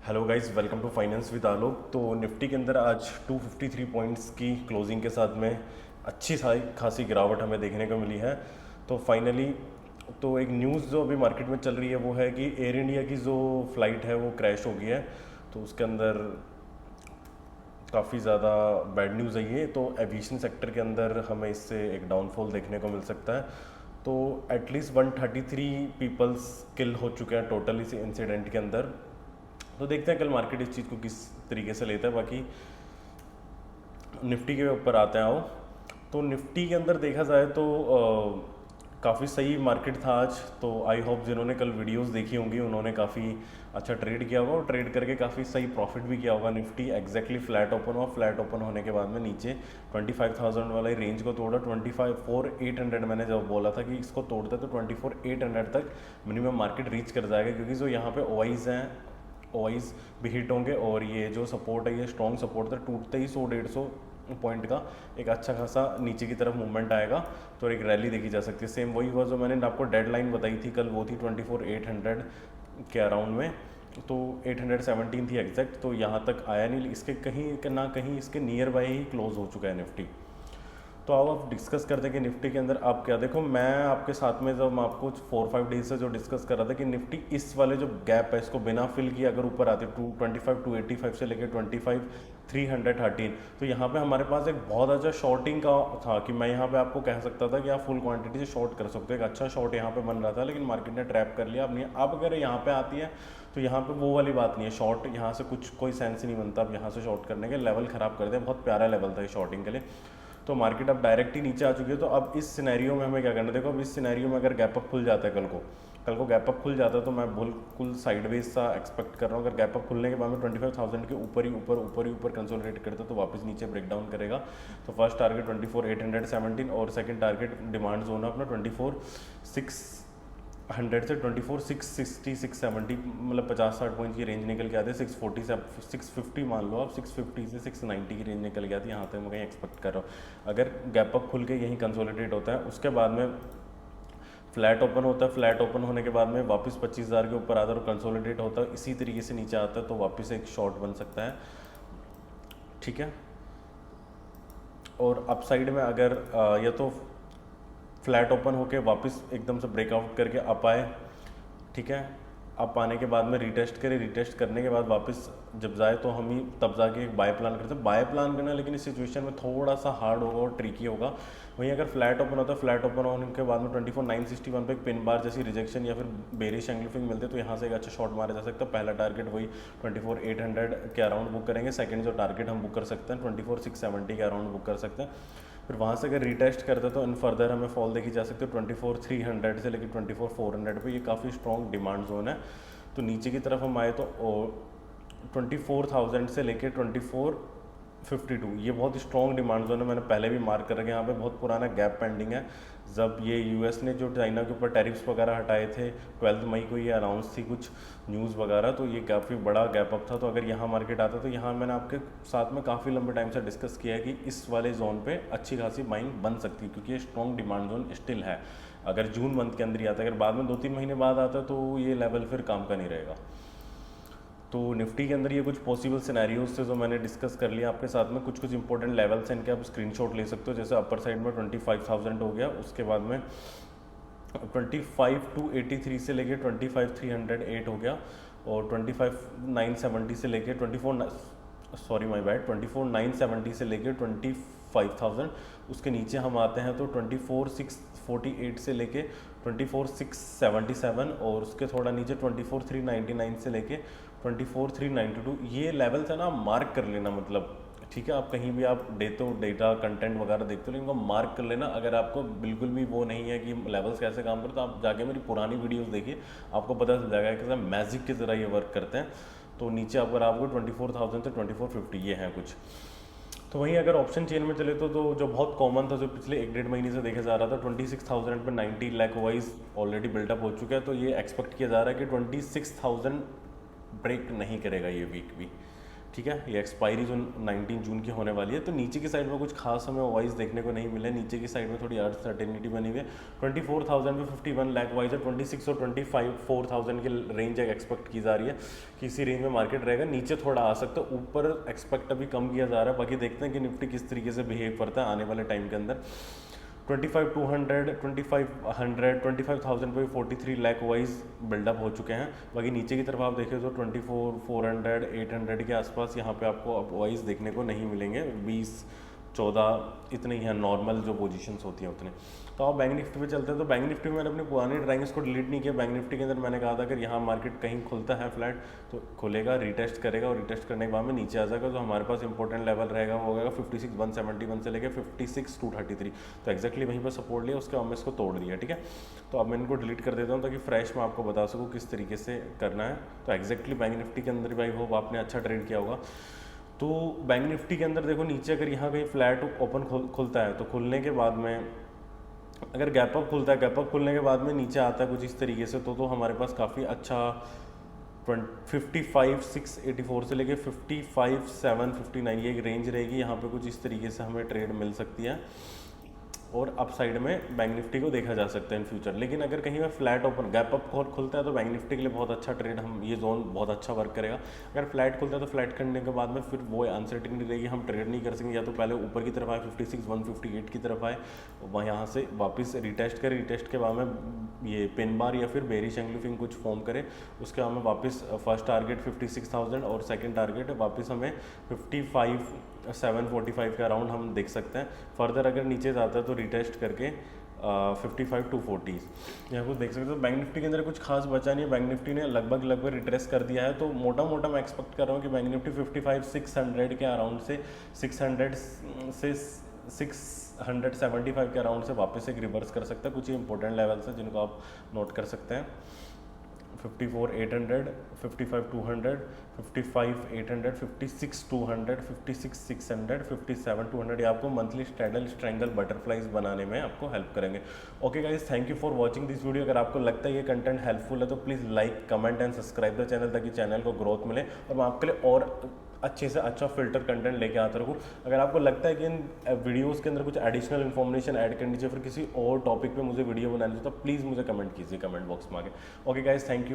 Hello guys, welcome to finance with Alok. तो Nifty के अंदर आज 253 पॉइंट्स की क्लोजिंग के साथ में अच्छी खासी गिरावट हमें देखने को मिली है। तो फाइनली तो एक न्यूज़ जो अभी मार्केट में चल रही है वो है कि एयर इंडिया की जो फ़्लाइट है वो क्रैश हो गई है। तो उसके अंदर काफ़ी ज़्यादा बैड न्यूज़ है ये। तो एविएशन सेक्टर के अंदर हमें इससे एक डाउनफॉल देखने को मिल सकता है। तो एटलीस्ट 133 पीपल्स किल हो चुके हैं टोटल इस इंसिडेंट के अंदर। तो देखते हैं कल मार्केट इस चीज़ को किस तरीके से लेता है। बाकी निफ्टी के ऊपर आते हैं आओ। तो निफ्टी के अंदर देखा जाए तो काफ़ी सही मार्केट था आज। तो आई होप जिन्होंने कल वीडियोस देखी होंगी उन्होंने काफ़ी अच्छा ट्रेड किया होगा और ट्रेड करके काफ़ी सही प्रॉफिट भी किया होगा। निफ्टी एग्जैक्टली फ्लैट ओपन हुआ। फ्लैट ओपन होने के बाद में नीचे 25,000 वाला रेंज को तोड़ा। 24,800 मैंने जब बोला था कि इसको तोड़ता तो 24,800 तक मिनिमम मार्केट रीच कर जाएगा, क्योंकि जो यहाँ पे ओआईज हैं ओआईज भी हिट होंगे और ये जो सपोर्ट है ये स्ट्रॉन्ग सपोर्ट था। टूटते ही 100-150 पॉइंट का एक अच्छा खासा नीचे की तरफ मूवमेंट आएगा तो एक रैली देखी जा सकती है। सेम वही हुआ जो मैंने आपको डेडलाइन बताई थी कल, वो थी 24,800 के अराउंड में। तो 817 थी एग्जैक्ट। तो यहाँ तक आया नहीं, इसके कहीं ना कहीं इसके नियर बाय ही क्लोज हो चुका है निफ्टी। तो अब आप डिस्कस करते हैं कि निफ्टी के अंदर आप क्या देखो। मैं आपके साथ में जब मैं आपको 4-5 डेज से जो डिस्कस कर रहा था कि निफ्टी इस वाले जो गैप है इसको बिना फिल किए अगर ऊपर आते 225 से लेकर 25,313, तो यहाँ पे हमारे पास एक बहुत अच्छा शॉर्टिंग का था कि मैं यहाँ पे आपको कह सकता था कि आप फुल क्वांटिटी से शॉर्ट कर सकते हो। एक अच्छा शॉर्ट यहाँ पे बन रहा था लेकिन मार्केट ने ट्रैप कर लिया। अब नहीं, अब अगर यहाँ पे आती है तो यहाँ पे वो वाली बात नहीं है। शॉर्ट यहाँ से कुछ कोई सेंस नहीं बनता अब यहाँ से शॉर्ट करने के। लेवल ख़राब कर दे, बहुत प्यारा लेवल था ये शॉर्टिंग के लिए। तो मार्केट अब डायरेक्ट ही नीचे आ चुकी है। तो अब इस सिनेरियो में हमें क्या करना है, देखो अब इस सिनेरियो में अगर गैप अप खुल जाता है कल को गैप अप खुल जाता है तो मैं बिल्कुल साइडवेज सा एक्सपेक्ट कर रहा हूँ। अगर गैप अप खुलने के बाद में 25,000 के ऊपर कंसोलिडेट करता है तो वापस नीचे ब्रेक डाउन करेगा। तो फर्स्ट टारगेट 24,817 और सेकंड टारगेट डिमांड जोन है अपना 24,600 से 24,660 670, मतलब 50-60 पॉइंट की रेंज निकल के आते हैं। 640 से 650 मान लो आप, 650 से 690 की रेंज निकल के आती है। यहाँ तक मैं कहीं एक्सपेक्ट कर रहा हूँ अगर गैप अप खुल के यहीं कंसोलिडेट होता है। उसके बाद में फ्लैट ओपन होता है। फ्लैट ओपन होने के बाद में वापस 25,000 के ऊपर आता है और कंसोलिडेट होता है, इसी तरीके से नीचे आता है तो वापस एक शॉर्ट बन सकता है। ठीक है। और अपसाइड में अगर या तो फ्लैट ओपन होके वापस एकदम से ब्रेकआउट करके अप आए, ठीक है, अप आने के बाद में रिटेस्ट करें। रिटेस्ट करने के बाद वापस जब जाए तो हम ही तब जाके एक बाय प्लान करते हैं। बाय प्लान करना लेकिन इस सिचुएशन में थोड़ा सा हार्ड होगा और ट्रिकी होगा। वहीं अगर फ्लैट ओपन होता है, फ्लैट ओपन होने के बाद में 24,961 पे एक पिन बार जैसी रिजेक्शन या फिर बेरिश एंगलिफिंग मिलते तो यहाँ से एक अच्छा शॉट मारा जा सकता है। पहला टारगेट वही 24,800 के अराउंड बुक करेंगे। सेकंड जो टारगेट हम बुक कर सकते हैं 24,670 के अराउंड बुक कर सकते हैं। फिर वहाँ से अगर रिटेस्ट करते तो इन फर्दर हमें फॉल देखी जा सकती है 24,300 से लेकर 24,400 पे। ये काफ़ी स्ट्रॉन्ग डिमांड जोन है। तो नीचे की तरफ हम आए तो 24,000 से लेकर 24,52, ये बहुत स्ट्रॉन्ग डिमांड जोन है। मैंने पहले भी मार्क कर रखा है। यहाँ पे बहुत पुराना गैप पेंडिंग है। जब ये यूएस ने जो चाइना के ऊपर टैरिफ्स वगैरह हटाए थे 12 मई को, ये अनाउंस थी कुछ न्यूज़ वगैरह, तो ये काफ़ी बड़ा गैप अप था। तो अगर यहाँ मार्केट आता तो यहाँ मैंने आपके साथ में काफ़ी लंबे टाइम से डिस्कस किया है कि इस वाले जोन पे अच्छी खासी बाइंग बन सकती है, क्योंकि ये स्ट्रॉन्ग डिमांड जोन स्टिल है। अगर जून मंथ के अंदर ही आता है, अगर बाद में 2-3 महीने बाद आता है तो ये लेवल फिर काम का नहीं रहेगा। तो निफ्टी के अंदर ये कुछ पॉसिबल सिनेरियोज थे जो मैंने डिस्कस कर लिया आपके साथ में। कुछ इंपॉर्टेंट लेवल्स हैं इनके, आप स्क्रीनशॉट ले सकते हो। जैसे अपर साइड में 25,000 हो गया, उसके बाद में 25,283 से लेके 25,308 हो गया, और 25,970 से लेके 24,970 से लेके 25,000। उसके नीचे हम आते हैं तो 24,648 से लेके 24,677, और उसके थोड़ा नीचे 24,399 से लेके 24,392। ये लेवल्स है ना, मार्क कर लेना। मतलब ठीक है, आप कहीं भी आप डेटा कंटेंट वगैरह देखते हो, इनको मार्क कर लेना। अगर आपको बिल्कुल भी वो नहीं है कि लेवल्स कैसे काम करते, तो आप जाके मेरी पुरानी वीडियोस देखिए, आपको पता चल जाएगा कि मैजिक की तरह ये वर्क करते हैं। तो नीचे अगर आपको 24,000 से 24,50 ये हैं कुछ। तो वहीं अगर ऑप्शन चेन में चले तो जो बहुत कॉमन था, जो पिछले 1-1.5 महीने से देखे जा रहा था, 26,000 पे 90 लाख वाइज ऑलरेडी बिल्टअप हो चुका है। तो ये एक्सपेक्ट किया जा रहा है कि 26,000 ब्रेक नहीं करेगा ये वीक भी। ठीक है, ये एक्सपायरी जो 19 जून की होने वाली है। तो नीचे की साइड में कुछ खास हमें वाइज देखने को नहीं मिले, नीचे की साइड में थोड़ी अनसर्टेनिटी बनी हुई है। 24,000 पे 51 लाख वाइज है, 26 और 24,000 की रेंज एक्सपेक्ट की जा रही है कि इसी रेंज में मार्केट रहेगा। नीचे थोड़ा आ सकता है, ऊपर एक्सपेक्ट अभी कम किया जा रहा है। बाकी देखते हैं कि निफ्टी किस तरीके से बिहेव करता है आने वाले टाइम के अंदर। 25,200 25,100 25,000 पे 43 लाख वाइज बिल्डअप हो चुके हैं। बाकी नीचे की तरफ आप देखें तो 24,400 800 के आसपास यहाँ पे आपको अब वाइज देखने को नहीं मिलेंगे। 20-14 इतने ही हैं नॉर्मल जो पोजीशंस होती हैं उतने। तो आप बैंक निफ्टी पे चलते हैं। तो बैंक निफ्टी में मैंने अपनी पुरानी ड्राइंग्स को डिलीट नहीं किया। बैंक निफ्टी के अंदर मैंने कहा था अगर यहाँ मार्केट कहीं खुलता है फ्लैट तो खुलेगा, रिटेस्ट करेगा और रिटेस्ट करने के बाद में नीचे आ जाएगा। तो हमारे पास इंपॉर्टेंट लेवल रहेगा वो होगा 56,171 से लेकर 56,233। तो एक्जैक्टली वहीं पर सपोर्ट लिया, उसके बाद में इसको तोड़ दिया। ठीक है, तो अब मैं इनको डिलीट कर देता हूँ ताकि फ्रेश मैं आपको बता सकूँ किस तरीके से करना है। तो एक्जैक्टली बैंक निफ्टी के अंदर भाई होप आपने अच्छा ट्रेड किया होगा। तो बैंक निफ्टी के अंदर देखो नीचे अगर यहाँ कहीं फ्लैट ओपन खुलता है तो खुलने के बाद में अगर गैप अप खुलता है, गैप अप खुलने के बाद में नीचे आता है कुछ इस तरीके से, तो हमारे पास काफ़ी अच्छा 55,684 से लेके 55,759 ये एक रेंज रहेगी। यहाँ पे कुछ इस तरीके से हमें ट्रेड मिल सकती है और अप साइड में बैंक निफ्टी को देखा जा सकता है इन फ्यूचर। लेकिन अगर कहीं में फ्लैट ओपन गैप अप खुलता है तो बैंक निफ्टी के लिए बहुत अच्छा ट्रेड, हम ये जोन बहुत अच्छा वर्क करेगा। अगर फ्लैट खुलता है तो फ्लैट करने के बाद में फिर वो अनसर्टेनिटी रहेगी, हम ट्रेड नहीं कर सकेंगे। या तो पहले ऊपर की तरफ आए 56,158 की तरफ आए, वहाँ यहाँ से वापस रिटेस्ट करे, रिटेस्ट के बाद में ये पिन बार या फिर बेरिश एंग्लिफिंग कुछ फॉर्म करे, उसके बाद में वापस फर्स्ट टारगेट 56,000 और सेकेंड टारगेट वापस हमें 55,745 के अराउंड हम देख सकते हैं। फर्दर अगर नीचे जाता है तो रिटेस्ट करके 55,240 यहाँ कुछ देख सकते हो। बैंक निफ्टी के अंदर कुछ खास बचा नहीं है, बैंक निफ्टी ने लगभग रिट्रेस कर दिया है। तो मोटा मोटा मैं एक्सपेक्ट कर रहा हूँ कि बैंक निफ्टी 55,600 के अराउंड से 600 से 675 के अराउंड से वापस एक रिवर्स कर सकता है। कुछ इंपॉर्टेंट लेवल्स हैं जिनको आप नोट कर सकते हैं। 54,800 55,200 55,800 56,200 56,600 57,200 ये आपको मंथली स्ट्रैडल स्ट्रैंगल बटरफ्लाइज बनाने में आपको हेल्प करेंगे। Okay guys, thank you for watching this video. अगर आपको लगता है ये कंटेंट हेल्पफुल है तो please like comment and subscribe the channel ताकि चैनल को ग्रोथ मिले और मैं आपके लिए और अच्छे से अच्छा फिल्टर कंटेंट लेके आता रहूँ। अगर आपको लगता है कि इन वीडियोस के अंदर कुछ एडिशनल इन्फॉर्मेशन ऐड करनी चाहिए, फिर किसी और टॉपिक पे मुझे वीडियो बनानी चाहिए तो प्लीज़ मुझे कमेंट कीजिए कमेंट बॉक्स में आके। Okay guys, thank you.